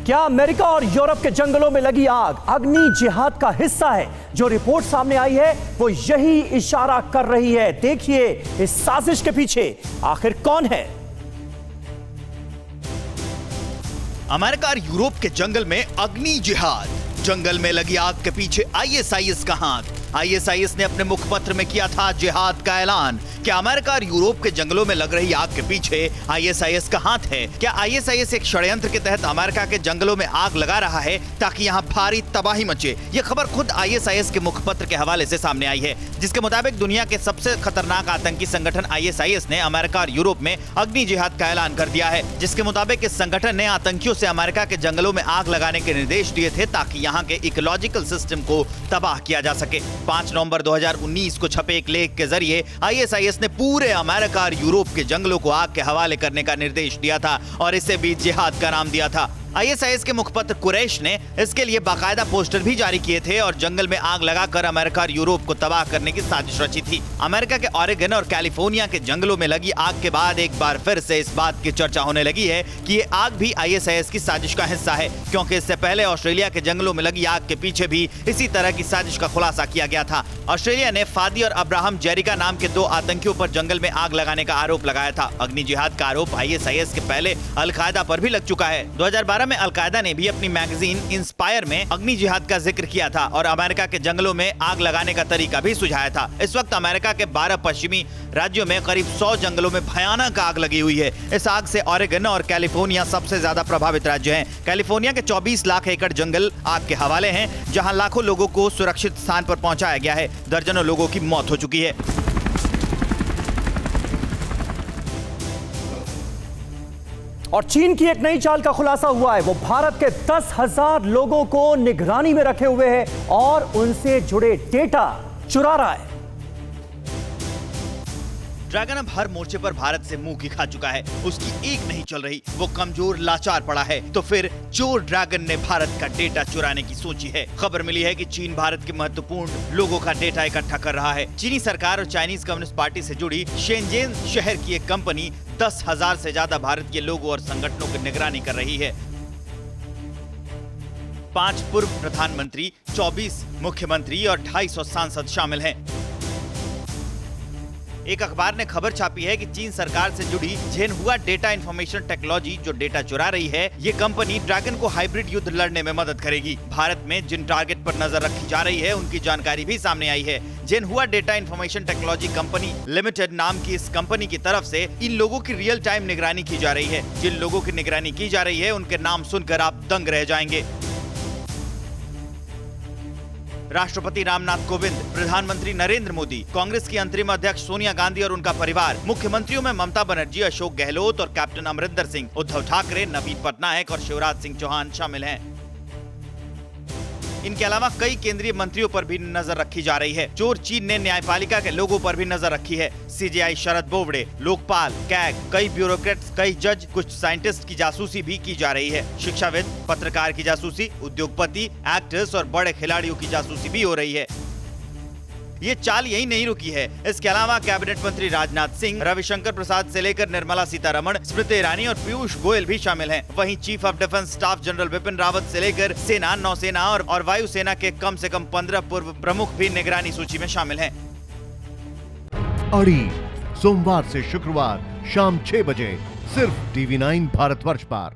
क्या अमेरिका और यूरोप के जंगलों में लगी आग अग्नि जिहाद का हिस्सा है? जो रिपोर्ट सामने आई है वो यही इशारा कर रही है। देखिए इस साजिश के पीछे आखिर कौन है। अमेरिका और यूरोप के जंगल में अग्नि जिहाद, जंगल में लगी आग के पीछे आईएसआईएस का हाथ। आईएसआईएस ने अपने मुखपत्र में किया था जिहाद का ऐलान। क्या अमेरिका और यूरोप के जंगलों में लग रही आग के पीछे आईएसआईएस का हाथ है? क्या आईएसआईएस एक षड्यंत्र के तहत अमेरिका के जंगलों में आग लगा रहा है ताकि यहां भारी तबाही मचे? ये खबर खुद आईएसआईएस के मुखपत्र के हवाले से सामने आई है, जिसके मुताबिक दुनिया के सबसे खतरनाक आतंकी संगठन आईएसआईएस ने अमेरिका और यूरोप में अग्नि जिहाद का ऐलान कर दिया है। जिसके मुताबिक इस संगठन ने आतंकियों से अमेरिका के जंगलों में आग लगाने के निर्देश दिए थे ताकि यहाँ के इकोलॉजिकल सिस्टम को तबाह किया जा सके। 5 नवंबर 2019 को छपे एक लेख के जरिए आईएसआईएस ने पूरे अमेरिका और यूरोप के जंगलों को आग के हवाले करने का निर्देश दिया था और इसे भी जिहाद का नाम दिया था। आईएसआईएस के मुखपत्र कुरैश ने इसके लिए बाकायदा पोस्टर भी जारी किए थे और जंगल में आग लगाकर अमेरिका और यूरोप को तबाह करने की साजिश रची थी। अमेरिका के ऑरेगन और कैलिफोर्निया के जंगलों में लगी आग के बाद एक बार फिर से इस बात की चर्चा होने लगी है कि ये आग भी आईएसआईएस की साजिश का हिस्सा है, क्योंकि इससे पहले ऑस्ट्रेलिया के जंगलों में लगी आग के पीछे भी इसी तरह की साजिश का खुलासा किया गया था। ऑस्ट्रेलिया ने फादी और अब्राहम जेरिका नाम के 2 आतंकियों पर जंगल में आग लगाने का आरोप लगाया था। अग्नि जिहाद का आरोप आईएसआईएस के पहले अलकायदा पर भी लग चुका है। 2012 में अलकायदा ने भी अपनी मैगजीन इंस्पायर में अग्नि जिहाद का जिक्र किया था और अमेरिका के जंगलों में आग लगाने का तरीका भी सुझाया था। इस वक्त अमेरिका के 12 पश्चिमी राज्यों में करीब 100 जंगलों में भयानक आग लगी हुई है। इस आग से ऑरेगन और कैलिफोर्निया सबसे ज्यादा प्रभावित राज्य हैं। कैलिफोर्निया के 24 लाख एकड़ जंगल आग के हवाले हैं, जहां लाखों लोगों को सुरक्षित स्थान पर पहुंचाया गया है। दर्जनों लोगों की मौत हो चुकी है। और चीन की एक नई चाल का खुलासा हुआ है। वो भारत के 10,000 लोगों को निगरानी में रखे हुए है और उनसे जुड़े डेटा चुरा रहा है। ड्रैगन अब हर मोर्चे पर भारत से मुंह की खा चुका है। उसकी एक नहीं चल रही, वो कमजोर लाचार पड़ा है। तो फिर चोर ड्रैगन ने भारत का डेटा चुराने की सोची है। खबर मिली है कि चीन भारत के महत्वपूर्ण लोगों का डेटा इकट्ठा कर रहा है। चीनी सरकार और चाइनीज कम्युनिस्ट पार्टी से जुड़ी शेनजेन शहर की एक कंपनी 10,000 से ज्यादा भारत के लोगों और संगठनों की निगरानी कर रही है। 5 पूर्व प्रधानमंत्री, 24 मुख्यमंत्री और 250 सांसद शामिल हैं। एक अखबार ने खबर छापी है कि चीन सरकार से जुड़ी झेनहुआ डेटा इंफॉर्मेशन टेक्नोलॉजी जो डेटा चुरा रही है, ये कंपनी ड्रैगन को हाइब्रिड युद्ध लड़ने में मदद करेगी। भारत में जिन टारगेट पर नजर रखी जा रही है उनकी जानकारी भी सामने आई है। Xinhua data information technology company limited नाम की इस कंपनी की तरफ से इन लोगों की रियल टाइम निगरानी की जा रही है। जिन लोगों की निगरानी की जा रही है उनके नाम सुनकर आप दंग रह जाएंगे। राष्ट्रपति रामनाथ कोविंद, प्रधानमंत्री नरेंद्र मोदी, कांग्रेस की अंतरिम अध्यक्ष सोनिया गांधी और उनका परिवार, मुख्यमंत्रियों में ममता बनर्जी, अशोक गहलोत और कैप्टन अमरिंदर सिंह, उद्धव ठाकरे, नवीन पटनायक और शिवराज सिंह चौहान शामिल हैं। इनके अलावा कई केंद्रीय मंत्रियों पर भी नजर रखी जा रही है। चोर चीन ने न्यायपालिका के लोगों पर भी नजर रखी है। सीजेआई शरद बोबड़े, लोकपाल, कैग, कई ब्यूरोक्रेट्स, कई जज, कुछ साइंटिस्ट की जासूसी भी की जा रही है। शिक्षाविद, पत्रकार की जासूसी, उद्योगपति, एक्टर्स और बड़े खिलाड़ियों की जासूसी भी हो रही है। ये चाल यही नहीं रुकी है। इसके अलावा कैबिनेट मंत्री राजनाथ सिंह, रविशंकर प्रसाद से लेकर निर्मला सीतारमण, स्मृति ईरानी और पीयूष गोयल भी शामिल हैं। वहीं chief of defence staff general Vipin Rawat से लेकर सेना, नौसेना और वायुसेना के कम से कम 15 पूर्व प्रमुख भी निगरानी सूची में शामिल हैं। अड़ी सोमवार से शुक्रवार शाम 6 बजे सिर्फ TV9 भारतवर्ष पर।